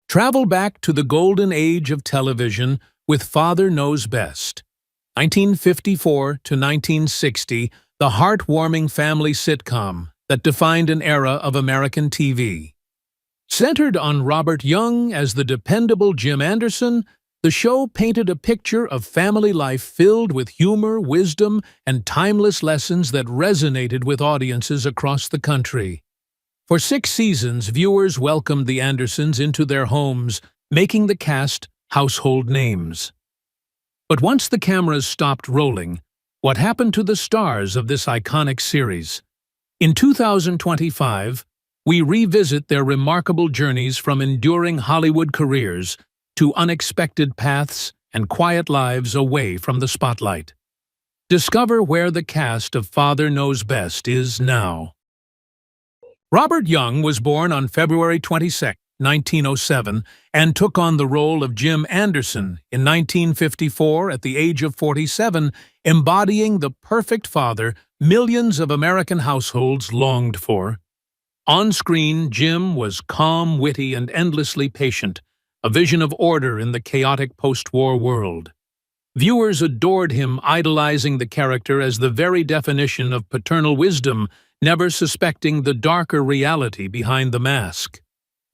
Travel back to the golden age of television with Father Knows Best. 1954 to 1960, the heartwarming family sitcom that defined an era of American TV. Centered on Robert Young as the dependable Jim Anderson, the show painted a picture of family life filled with humor, wisdom, and timeless lessons that resonated with audiences across the country. For 6 seasons, viewers welcomed the Andersons into their homes, making the cast household names. But once the cameras stopped rolling, what happened to the stars of this iconic series? In 2025, we revisit their remarkable journeys from enduring Hollywood careers to unexpected paths and quiet lives away from the spotlight. Discover where the cast of Father Knows Best is now. Robert Young was born on February 22, 1907, and took on the role of Jim Anderson in 1954 at the age of 47, embodying the perfect father millions of American households longed for. On screen, Jim was calm, witty, and endlessly patient, a vision of order in the chaotic post-war world. Viewers adored him, idolizing the character as the very definition of paternal wisdom, never suspecting the darker reality behind the mask.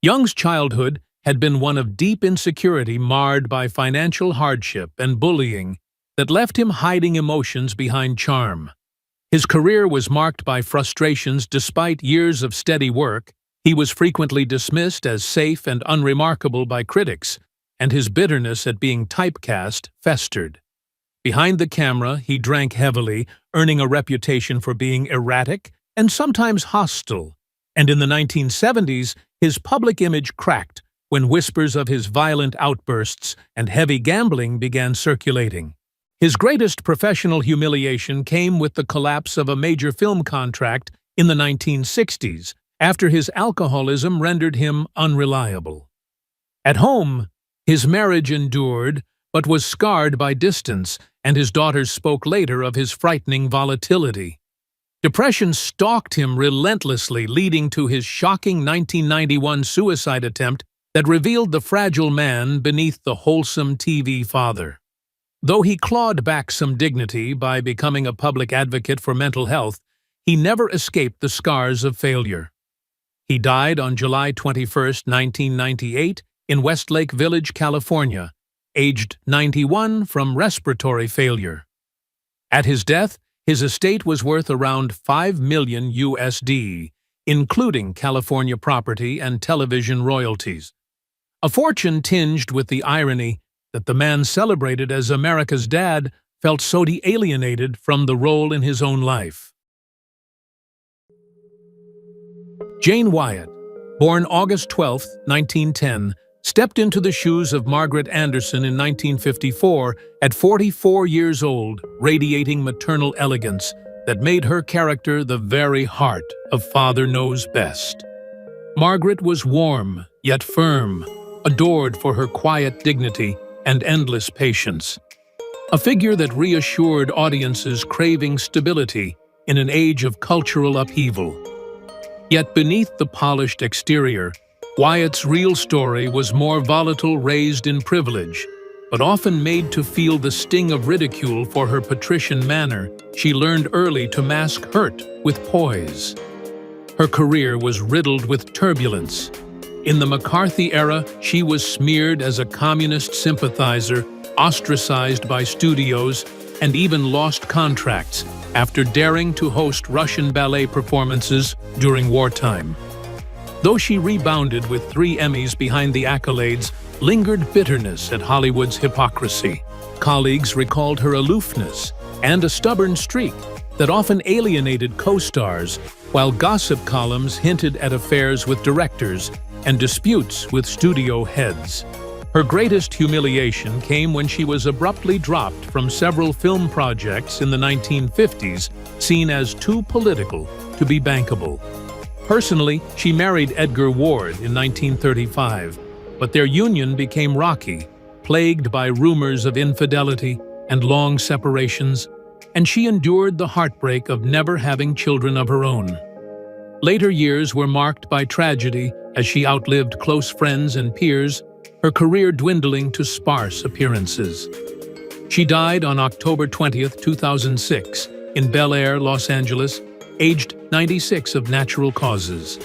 Young's childhood had been one of deep insecurity marred by financial hardship and bullying that left him hiding emotions behind charm. His career was marked by frustrations despite years of steady work. He was frequently dismissed as safe and unremarkable by critics, and his bitterness at being typecast festered. Behind the camera, he drank heavily, earning a reputation for being erratic and sometimes hostile, and in the 1970s, his public image cracked when whispers of his violent outbursts and heavy gambling began circulating. His greatest professional humiliation came with the collapse of a major film contract in the 1960s, after his alcoholism rendered him unreliable. At home, his marriage endured, but was scarred by distance, and his daughters spoke later of his frightening volatility. Depression stalked him relentlessly, leading to his shocking 1991 suicide attempt that revealed the fragile man beneath the wholesome TV father. Though he clawed back some dignity by becoming a public advocate for mental health, he never escaped the scars of failure. He died on July 21, 1998, in Westlake Village, California, aged 91 from respiratory failure. At his death, his estate was worth around $5 million USD, including California property and television royalties. A fortune tinged with the irony that the man celebrated as America's dad felt so alienated from the role in his own life. Jane Wyatt, born August 12, 1910, stepped into the shoes of Margaret Anderson in 1954 at 44 years old, radiating maternal elegance that made her character the very heart of Father Knows Best. Margaret was warm, yet firm, adored for her quiet dignity and endless patience. A figure that reassured audiences craving stability in an age of cultural upheaval. Yet beneath the polished exterior, Wyatt's real story was more volatile, raised in privilege, but often made to feel the sting of ridicule for her patrician manner. She learned early to mask hurt with poise. Her career was riddled with turbulence. In the McCarthy era, she was smeared as a communist sympathizer, ostracized by studios, and even lost contracts after daring to host Russian ballet performances during wartime. Though she rebounded with 3 Emmys behind the accolades, lingered bitterness at Hollywood's hypocrisy. Colleagues recalled her aloofness and a stubborn streak that often alienated co-stars, while gossip columns hinted at affairs with directors and disputes with studio heads. Her greatest humiliation came when she was abruptly dropped from several film projects in the 1950s, seen as too political to be bankable. Personally, she married Edgar Ward in 1935, but their union became rocky, plagued by rumors of infidelity and long separations, and she endured the heartbreak of never having children of her own. later years were marked by tragedy as she outlived close friends and peers, her career dwindling to sparse appearances. She died on October 20, 2006, in Bel Air, Los Angeles, aged 96 of natural causes.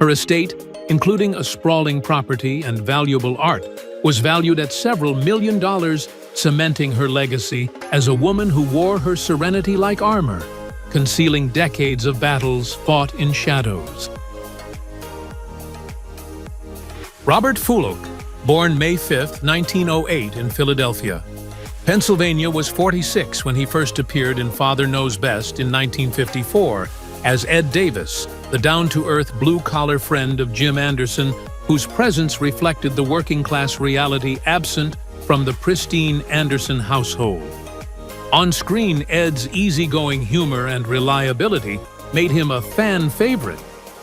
Her estate, including a sprawling property and valuable art, was valued at several $1 million, cementing her legacy as a woman who wore her serenity like armor, concealing decades of battles fought in shadows. Robert Fulop, born May 5, 1908 in Philadelphia, Pennsylvania, was 46 when he first appeared in Father Knows Best in 1954 as Ed Davis, the down-to-earth blue-collar friend of Jim Anderson, whose presence reflected the working-class reality absent from the pristine Anderson household. On screen, Ed's easygoing humor and reliability made him a fan favorite,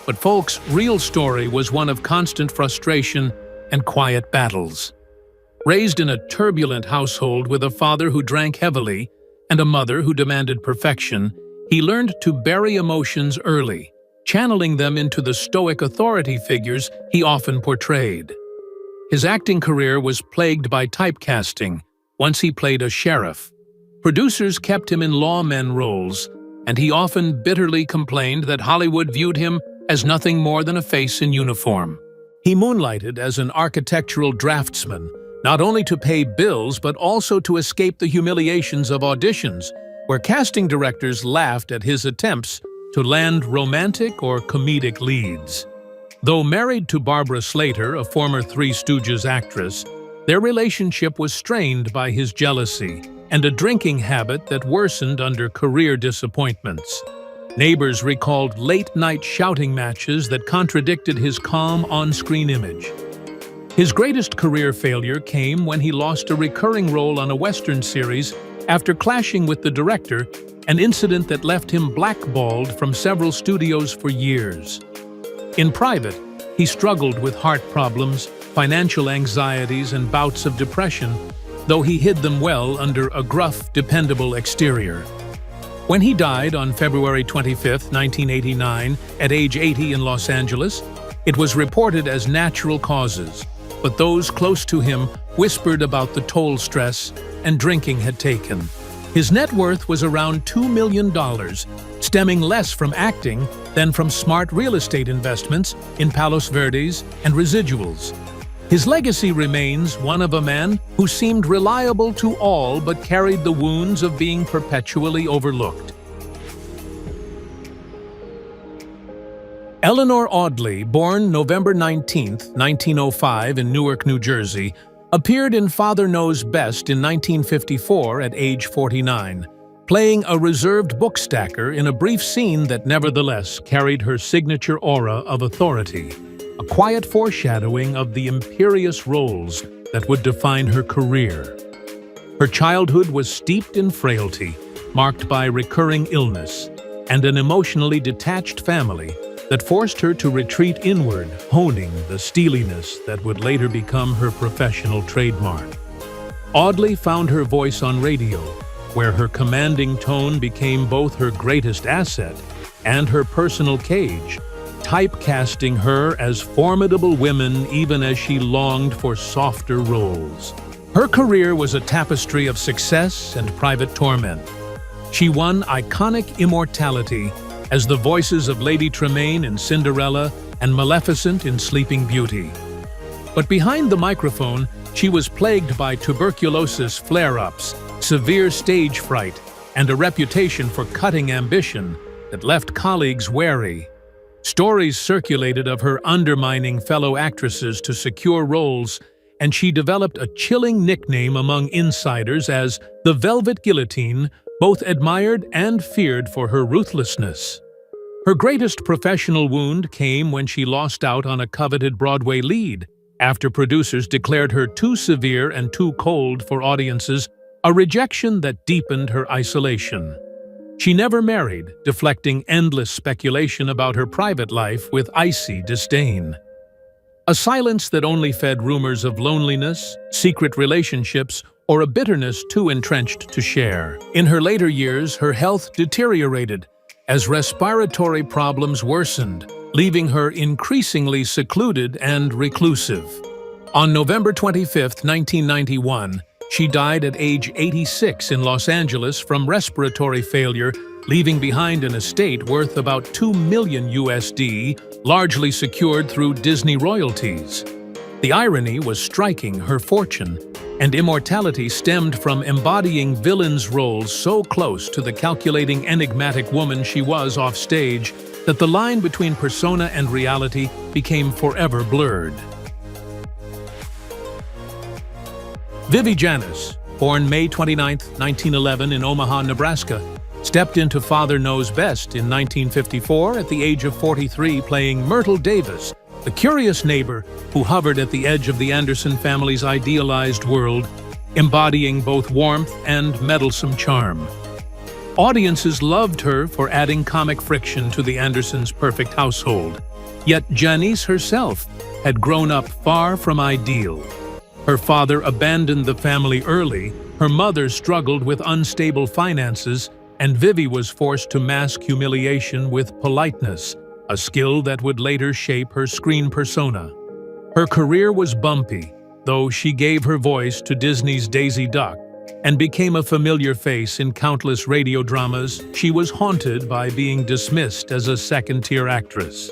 but Fulop's real story was one of constant frustration and quiet battles. Raised in a turbulent household with a father who drank heavily and a mother who demanded perfection, he learned to bury emotions early, channeling them into the stoic authority figures he often portrayed. His acting career was plagued by typecasting. Once he played a sheriff. Producers kept him in lawmen roles, and he often bitterly complained that Hollywood viewed him as nothing more than a face in uniform. He moonlighted as an architectural draftsman, not only to pay bills but also to escape the humiliations of auditions, where casting directors laughed at his attempts to land romantic or comedic leads. Though married to Barbara Slater, a former Three Stooges actress, their relationship was strained by his jealousy and a drinking habit that worsened under career disappointments. Neighbors recalled late-night shouting matches that contradicted his calm on-screen image. His greatest career failure came when he lost a recurring role on a Western series after clashing with the director, an incident that left him blackballed from several studios for years. In private, he struggled with heart problems, financial anxieties, and bouts of depression, though he hid them well under a gruff, dependable exterior. When he died on February 25, 1989, at age 80 in Los Angeles, it was reported as natural causes, but those close to him whispered about the toll stress and drinking had taken. His net worth was around $2 million, stemming less from acting than from smart real estate investments in Palos Verdes and residuals. His legacy remains one of a man who seemed reliable to all but carried the wounds of being perpetually overlooked. Eleanor Audley, born November 19, 1905 in Newark, New Jersey, appeared in Father Knows Best in 1954 at age 49, playing a reserved bookstacker in a brief scene that nevertheless carried her signature aura of authority, a quiet foreshadowing of the imperious roles that would define her career. Her childhood was steeped in frailty, marked by recurring illness, and an emotionally detached family that forced her to retreat inward, honing the steeliness that would later become her professional trademark. Audley found her voice on radio, where her commanding tone became both her greatest asset and her personal cage, typecasting her as formidable women even as she longed for softer roles. Her career was a tapestry of success and private torment. She won iconic immortality as the voices of Lady Tremaine in Cinderella and Maleficent in Sleeping Beauty. But behind the microphone, she was plagued by tuberculosis flare-ups, severe stage fright, and a reputation for cutting ambition that left colleagues wary. Stories circulated of her undermining fellow actresses to secure roles, and she developed a chilling nickname among insiders as the Velvet Guillotine, both admired and feared for her ruthlessness. Her greatest professional wound came when she lost out on a coveted Broadway lead, after producers declared her too severe and too cold for audiences, a rejection that deepened her isolation. She never married, deflecting endless speculation about her private life with icy disdain. A silence that only fed rumors of loneliness, secret relationships, or a bitterness too entrenched to share. In her later years, her health deteriorated, as respiratory problems worsened, leaving her increasingly secluded and reclusive. On November 25, 1991, she died at age 86 in Los Angeles from respiratory failure, leaving behind an estate worth about $2 million USD, largely secured through Disney royalties. The irony was striking: her fortune and immortality stemmed from embodying villains' roles so close to the calculating, enigmatic woman she was offstage that the line between persona and reality became forever blurred. Vivi Janis, born May 29, 1911 in Omaha, Nebraska, stepped into Father Knows Best in 1954 at the age of 43, playing Myrtle Davis, the curious neighbor who hovered at the edge of the Anderson family's idealized world, embodying both warmth and meddlesome charm. Audiences loved her for adding comic friction to the Andersons' perfect household. Yet Janis herself had grown up far from ideal. Her father abandoned the family early, her mother struggled with unstable finances, and Vivi was forced to mask humiliation with politeness, a skill that would later shape her screen persona. Her career was bumpy, though she gave her voice to Disney's Daisy Duck and became a familiar face in countless radio dramas. She was haunted by being dismissed as a second-tier actress.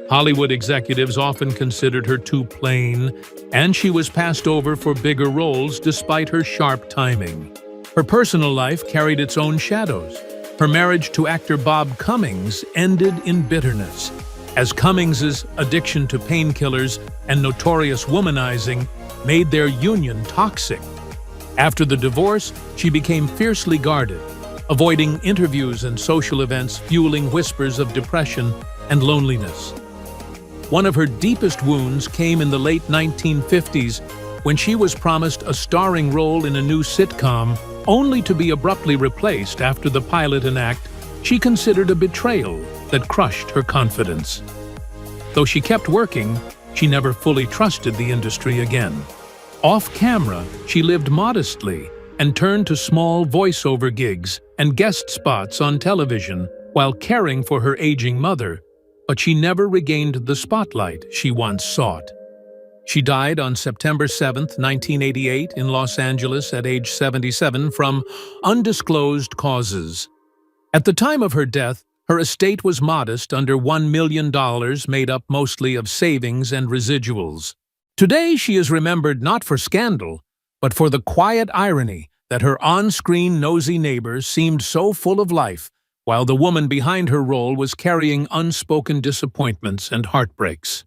Hollywood executives often considered her too plain, and she was passed over for bigger roles despite her sharp timing. Her personal life carried its own shadows. Her marriage to actor Bob Cummings ended in bitterness, as Cummings's addiction to painkillers and notorious womanizing made their union toxic. After the divorce, she became fiercely guarded, avoiding interviews and social events, fueling whispers of depression and loneliness. One of her deepest wounds came in the late 1950s when she was promised a starring role in a new sitcom, only to be abruptly replaced after the pilot and act. She considered a betrayal that crushed her confidence. Though she kept working, she never fully trusted the industry again. Off-camera, she lived modestly and turned to small voiceover gigs and guest spots on television while caring for her aging mother, but she never regained the spotlight she once sought. She died on September 7, 1988, in Los Angeles at age 77 from undisclosed causes. At the time of her death, her estate was modest, under $1 million, made up mostly of savings and residuals. Today, she is remembered not for scandal, but for the quiet irony that her on-screen nosy neighbors seemed so full of life, while the woman behind her role was carrying unspoken disappointments and heartbreaks.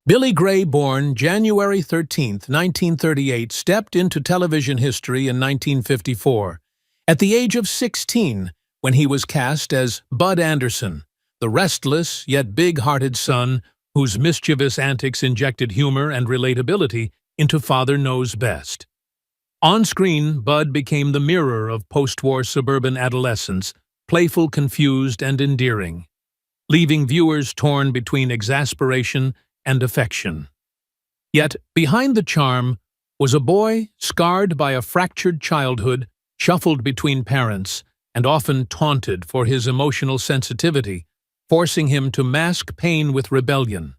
Billy Gray, born January 13, 1938, stepped into television history in 1954, at the age of 16, when he was cast as Bud Anderson, the restless yet big-hearted son whose mischievous antics injected humor and relatability into Father Knows Best. On screen, Bud became the mirror of post-war suburban adolescence, playful, confused, and endearing, leaving viewers torn between exasperation and affection. Yet, behind the charm was a boy scarred by a fractured childhood, shuffled between parents, and often taunted for his emotional sensitivity, forcing him to mask pain with rebellion.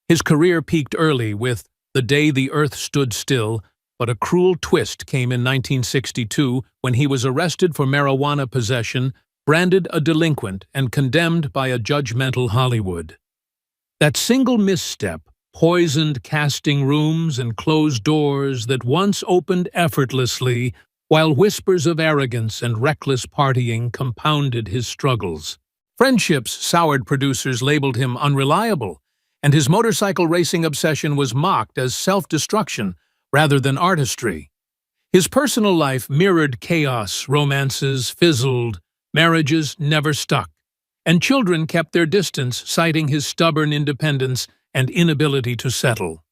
His career peaked early with The Day the Earth Stood Still, but a cruel twist came in 1962 when he was arrested for marijuana possession, branded a delinquent, and condemned by a judgmental Hollywood. That single misstep poisoned casting rooms and closed doors that once opened effortlessly, while whispers of arrogance and reckless partying compounded his struggles. Friendships soured, producers labeled him unreliable, and his motorcycle racing obsession was mocked as self-destruction rather than artistry. His personal life mirrored chaos, romances fizzled, marriages never stuck, and children kept their distance, citing his stubborn independence and inability to settle.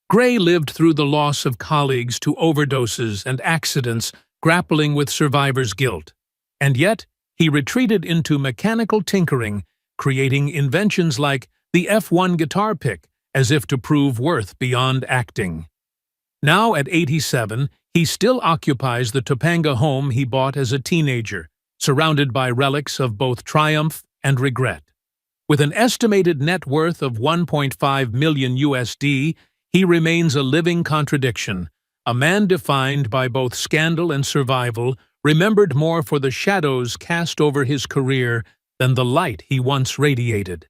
Gray lived through the loss of colleagues to overdoses and accidents, grappling with survivor's guilt. And yet, he retreated into mechanical tinkering, creating inventions like the F1 guitar pick, as if to prove worth beyond acting. Now at 87, he still occupies the Topanga home he bought as a teenager, surrounded by relics of both triumph and regret. With an estimated net worth of $1.5 million USD, he remains a living contradiction, a man defined by both scandal and survival, remembered more for the shadows cast over his career than the light he once radiated.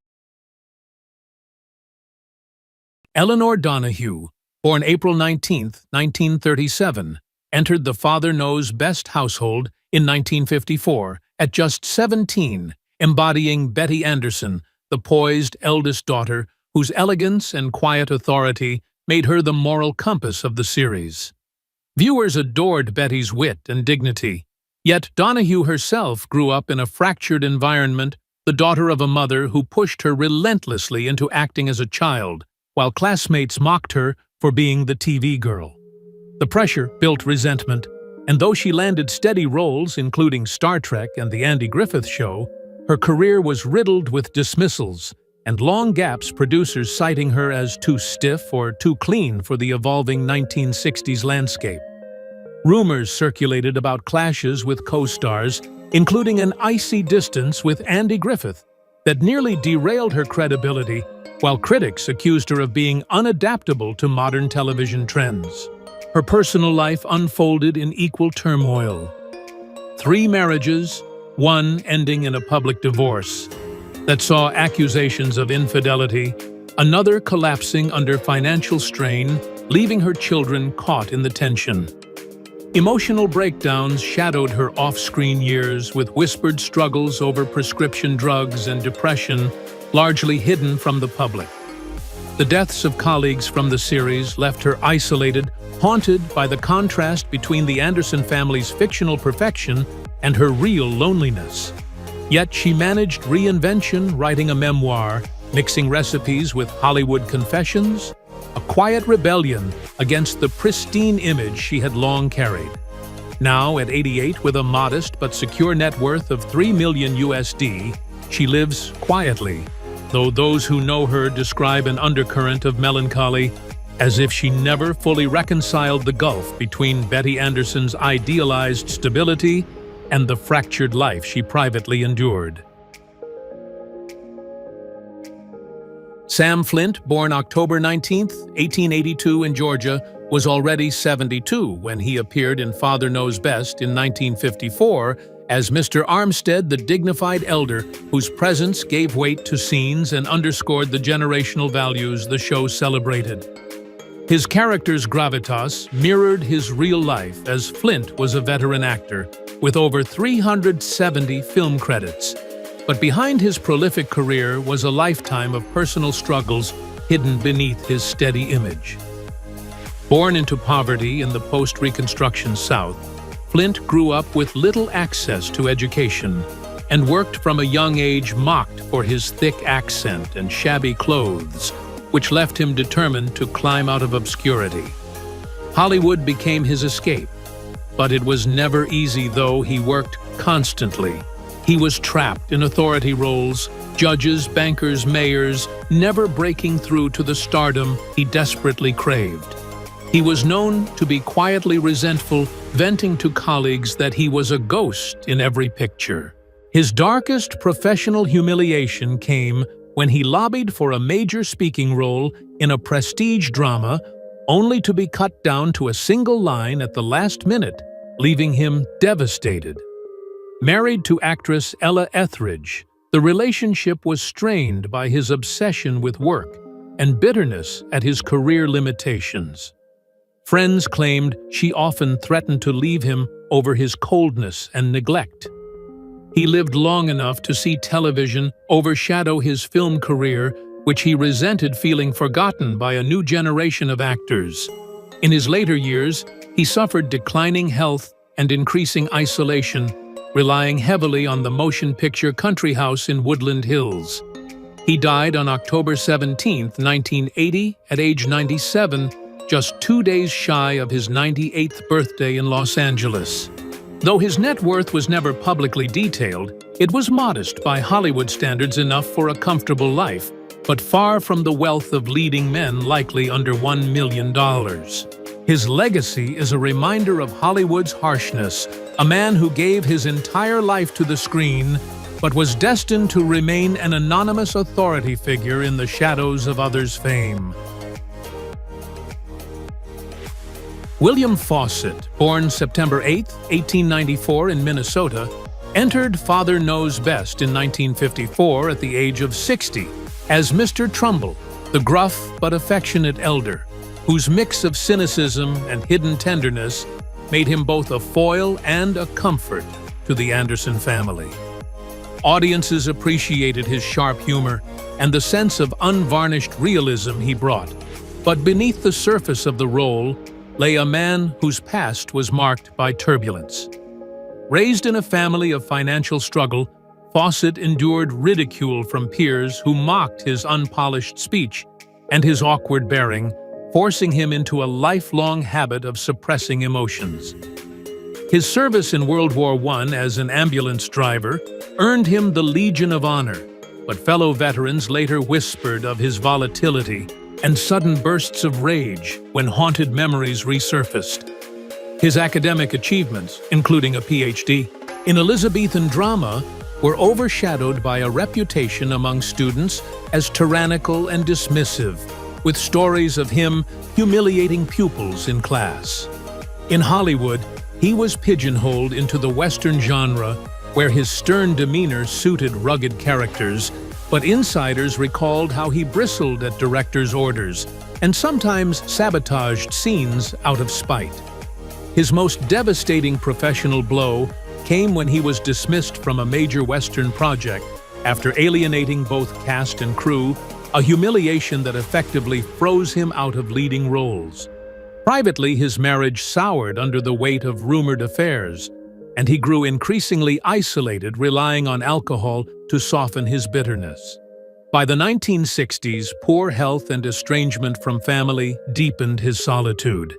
Eleanor Donahue, born April 19, 1937, entered the Father Knows Best household in 1954 at just 17, embodying Betty Anderson, the poised eldest daughter whose elegance and quiet authority made her the moral compass of the series. Viewers adored Betty's wit and dignity, yet Donahue herself grew up in a fractured environment, the daughter of a mother who pushed her relentlessly into acting as a child, while classmates mocked her for being the TV girl. The pressure built resentment, and though she landed steady roles including Star Trek and The Andy Griffith Show, her career was riddled with dismissals and long gaps, producers citing her as too stiff or too clean for the evolving 1960s landscape. Rumors circulated about clashes with co-stars, including an icy distance with Andy Griffith, that nearly derailed her credibility, while critics accused her of being unadaptable to modern television trends. Her personal life unfolded in equal turmoil. 3 marriages, one ending in a public divorce that saw accusations of infidelity, another collapsing under financial strain, leaving her children caught in the tension. Emotional breakdowns shadowed her off-screen years, with whispered struggles over prescription drugs and depression largely hidden from the public. The deaths of colleagues from the series left her isolated, haunted by the contrast between the Anderson family's fictional perfection and her real loneliness. Yet she managed reinvention, writing a memoir, mixing recipes with Hollywood confessions, a quiet rebellion against the pristine image she had long carried. Now, at 88, with a modest but secure net worth of $3 million USD, she lives quietly, though those who know her describe an undercurrent of melancholy, as if she never fully reconciled the gulf between Betty Anderson's idealized stability and the fractured life she privately endured. Sam Flint, born October 19, 1882 in Georgia, was already 72 when he appeared in Father Knows Best in 1954 as Mr. Armstead, the dignified elder whose presence gave weight to scenes and underscored the generational values the show celebrated. His character's gravitas mirrored his real life, as Flint was a veteran actor with over 370 film credits. But behind his prolific career was a lifetime of personal struggles hidden beneath his steady image. Born into poverty in the post-Reconstruction South, Flint grew up with little access to education and worked from a young age mocked for his thick accent and shabby clothes, which left him determined to climb out of obscurity. Hollywood became his escape, but it was never easy, though he worked constantly. He was trapped in authority roles, judges, bankers, mayors, never breaking through to the stardom he desperately craved. He was known to be quietly resentful, venting to colleagues that he was a ghost in every picture. His darkest professional humiliation came when he lobbied for a major speaking role in a prestige drama, only to be cut down to a single line at the last minute, leaving him devastated. Married to actress Ella Etheridge, the relationship was strained by his obsession with work and bitterness at his career limitations. Friends claimed she often threatened to leave him over his coldness and neglect. He lived long enough to see television overshadow his film career, which he resented feeling forgotten by a new generation of actors. In his later years, he suffered declining health and increasing isolation, relying heavily on the motion picture country house in Woodland Hills. He died on October 17, 1980, at age 97, just 2 days shy of his 98th birthday in Los Angeles. Though his net worth was never publicly detailed, it was modest by Hollywood standards, enough for a comfortable life, but far from the wealth of leading men, likely under $1 million. His legacy is a reminder of Hollywood's harshness, a man who gave his entire life to the screen, but was destined to remain an anonymous authority figure in the shadows of others' fame. William Fawcett, born September 8, 1894 in Minnesota, entered Father Knows Best in 1954 at the age of 60 as Mr. Trumbull, the gruff but affectionate elder, whose mix of cynicism and hidden tenderness made him both a foil and a comfort to the Anderson family. Audiences appreciated his sharp humor and the sense of unvarnished realism he brought, but beneath the surface of the role lay a man whose past was marked by turbulence. Raised in a family of financial struggle, Fawcett endured ridicule from peers who mocked his unpolished speech and his awkward bearing, forcing him into a lifelong habit of suppressing emotions. His service in World War I as an ambulance driver earned him the Legion of Honor, but fellow veterans later whispered of his volatility and sudden bursts of rage when haunted memories resurfaced. His academic achievements, including a PhD in Elizabethan drama, were overshadowed by a reputation among students as tyrannical and dismissive, with stories of him humiliating pupils in class. In Hollywood, he was pigeonholed into the Western genre, where his stern demeanor suited rugged characters, but insiders recalled how he bristled at directors' orders and sometimes sabotaged scenes out of spite. His most devastating professional blow came when he was dismissed from a major Western project after alienating both cast and crew, a humiliation that effectively froze him out of leading roles. Privately, his marriage soured under the weight of rumored affairs, and he grew increasingly isolated, relying on alcohol to soften his bitterness. By the 1960s, poor health and estrangement from family deepened his solitude.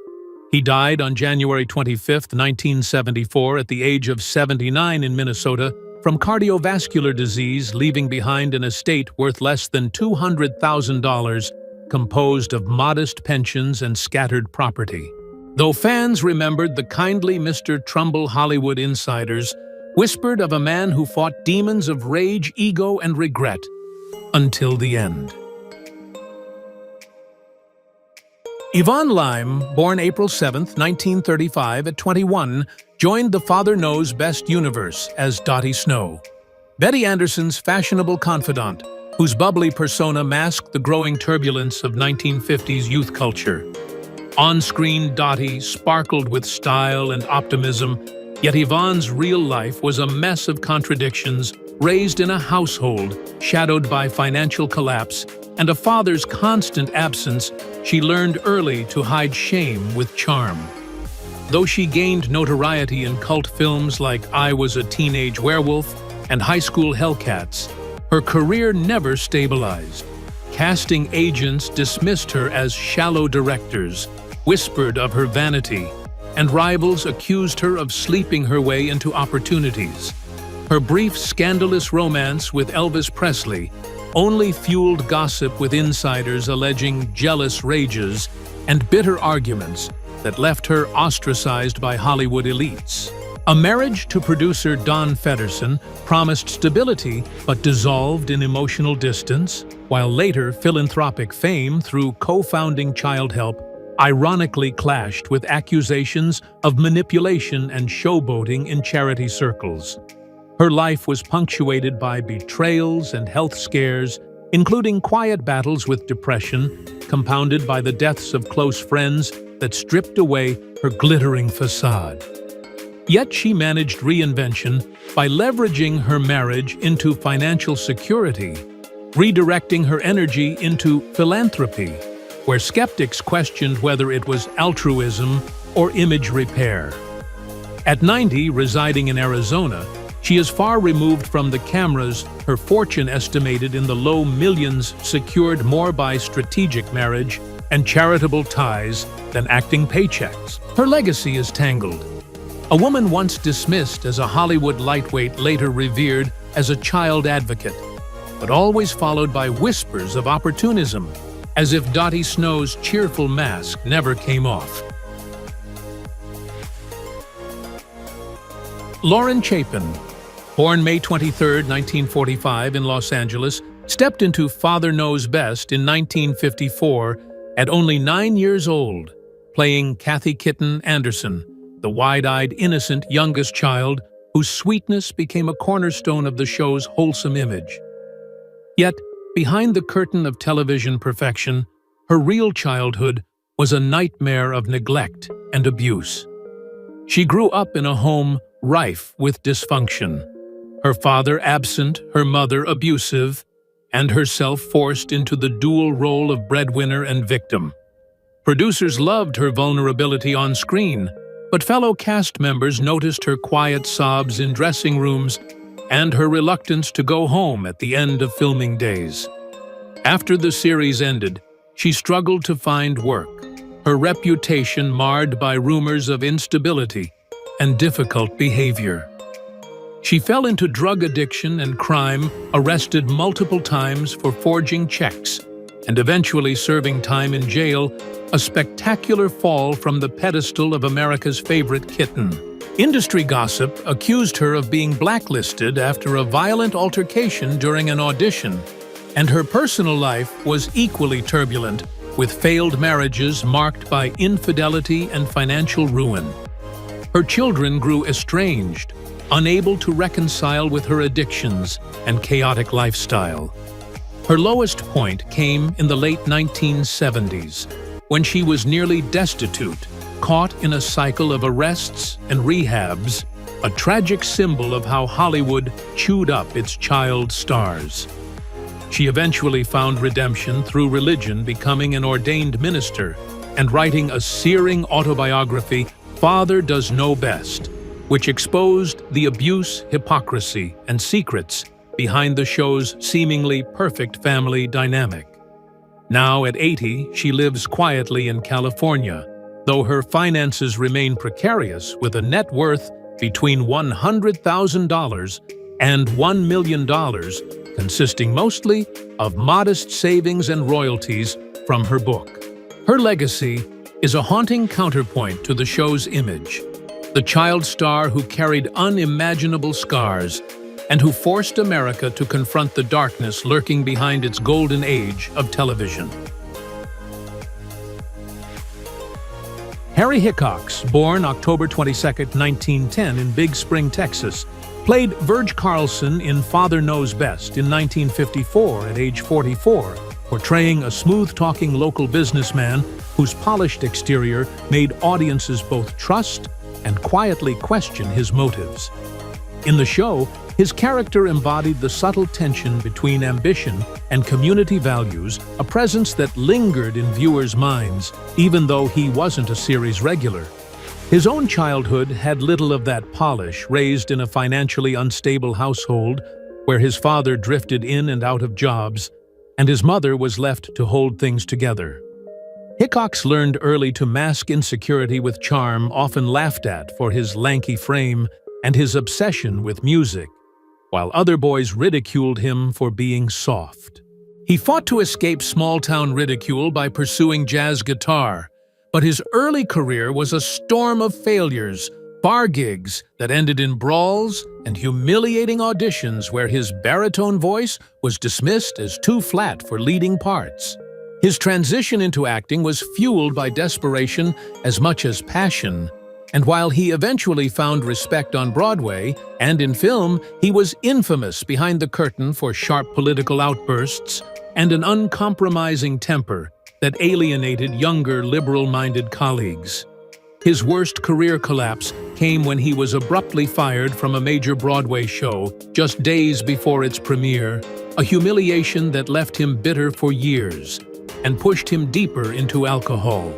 He died on January 25, 1974, at the age of 79 in Minnesota from cardiovascular disease, leaving behind an estate worth less than $200,000, composed of modest pensions and scattered property. Though fans remembered the kindly Mr. Trumbull, Hollywood insiders whispered of a man who fought demons of rage, ego, and regret until the end. Yvonne Lime, born April 7, 1935, at 21, joined the Father Knows Best universe as Dottie Snow, Betty Anderson's fashionable confidant, whose bubbly persona masked the growing turbulence of 1950s youth culture. On-screen, Dottie sparkled with style and optimism, yet Yvonne's real life was a mess of contradictions. Raised in a household shadowed by financial collapse and a father's constant absence, she learned early to hide shame with charm. Though she gained notoriety in cult films like I Was a Teenage Werewolf and High School Hellcats, her career never stabilized. Casting agents dismissed her as shallow directors, whispered of her vanity, and rivals accused her of sleeping her way into opportunities. Her brief, scandalous romance with Elvis Presley only fueled gossip, with insiders alleging jealous rages and bitter arguments that left her ostracized by Hollywood elites. A marriage to producer Don Fedderson promised stability but dissolved in emotional distance, while later philanthropic fame through co-founding Child Help ironically clashed with accusations of manipulation and showboating in charity circles. Her life was punctuated by betrayals and health scares, including quiet battles with depression, compounded by the deaths of close friends that stripped away her glittering facade. Yet she managed reinvention by leveraging her marriage into financial security, redirecting her energy into philanthropy, where skeptics questioned whether it was altruism or image repair. At 90, residing in Arizona, she is far removed from the cameras, her fortune estimated in the low millions secured more by strategic marriage and charitable ties than acting paychecks. Her legacy is tangled. A woman once dismissed as a Hollywood lightweight, later revered as a child advocate, but always followed by whispers of opportunism, as if Dottie Snow's cheerful mask never came off. Lauren Chapin, born May 23, 1945 in Los Angeles, stepped into Father Knows Best in 1954 at only 9 years old, playing Kathy Kitten Anderson, the wide-eyed, innocent youngest child whose sweetness became a cornerstone of the show's wholesome image. Yet, behind the curtain of television perfection, her real childhood was a nightmare of neglect and abuse. She grew up in a home rife with dysfunction, her father absent, her mother abusive, and herself forced into the dual role of breadwinner and victim. Producers loved her vulnerability on screen, but fellow cast members noticed her quiet sobs in dressing rooms and her reluctance to go home at the end of filming days. After the series ended, she struggled to find work, her reputation marred by rumors of instability and difficult behavior. She fell into drug addiction and crime, arrested multiple times for forging checks, and eventually serving time in jail, a spectacular fall from the pedestal of America's favorite kitten. Industry gossip accused her of being blacklisted after a violent altercation during an audition, and her personal life was equally turbulent, with failed marriages marked by infidelity and financial ruin. Her children grew estranged, unable to reconcile with her addictions and chaotic lifestyle. Her lowest point came in the late 1970s, when she was nearly destitute, caught in a cycle of arrests and rehabs, a tragic symbol of how Hollywood chewed up its child stars. She eventually found redemption through religion, becoming an ordained minister and writing a searing autobiography, Father Does Know Best, which exposed the abuse, hypocrisy, and secrets behind the show's seemingly perfect family dynamic. Now at 80, she lives quietly in California, though her finances remain precarious with a net worth between $100,000 and $1 million, consisting mostly of modest savings and royalties from her book. Her legacy is a haunting counterpoint to the show's image, the child star who carried unimaginable scars and who forced America to confront the darkness lurking behind its golden age of television. Harry Hickox, born October 22, 1910 in Big Spring, Texas, played Verge Carlson in Father Knows Best in 1954 at age 44, portraying a smooth-talking local businessman whose polished exterior made audiences both trust and quietly question his motives. In the show, his character embodied the subtle tension between ambition and community values, a presence that lingered in viewers' minds, even though he wasn't a series regular. His own childhood had little of that polish, raised in a financially unstable household where his father drifted in and out of jobs, and his mother was left to hold things together. Hickox learned early to mask insecurity with charm, often laughed at for his lanky frame and his obsession with music, while other boys ridiculed him for being soft. He fought to escape small-town ridicule by pursuing jazz guitar, but his early career was a storm of failures, bar gigs that ended in brawls and humiliating auditions where his baritone voice was dismissed as too flat for leading parts. His transition into acting was fueled by desperation as much as passion, and while he eventually found respect on Broadway and in film, he was infamous behind the curtain for sharp political outbursts and an uncompromising temper that alienated younger, liberal-minded colleagues. His worst career collapse came when he was abruptly fired from a major Broadway show just days before its premiere, a humiliation that left him bitter for years and pushed him deeper into alcohol.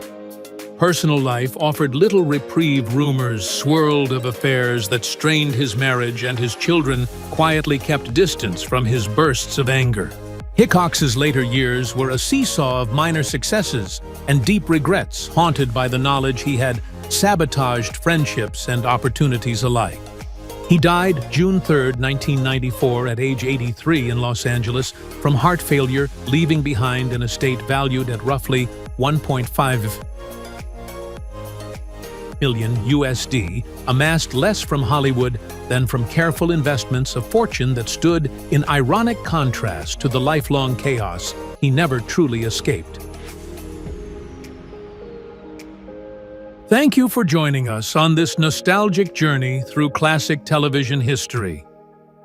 Personal life offered little reprieve. Rumors swirled of affairs that strained his marriage, and his children quietly kept distance from his bursts of anger. Hickox's later years were a seesaw of minor successes and deep regrets, haunted by the knowledge he had sabotaged friendships and opportunities alike. He died June 3, 1994, at age 83 in Los Angeles from heart failure, leaving behind an estate valued at roughly $1.5 million USD, amassed less from Hollywood than from careful investments, a fortune that stood in ironic contrast to the lifelong chaos he never truly escaped. Thank you for joining us on this nostalgic journey through classic television history.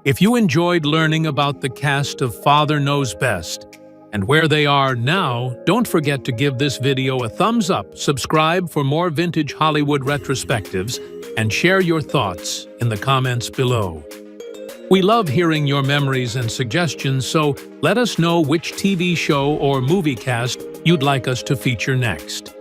If you enjoyed learning about the cast of Father Knows Best and where they are now, don't forget to give this video a thumbs up, subscribe for more vintage Hollywood retrospectives, and share your thoughts in the comments below. We love hearing your memories and suggestions, so let us know which TV show or movie cast you'd like us to feature next.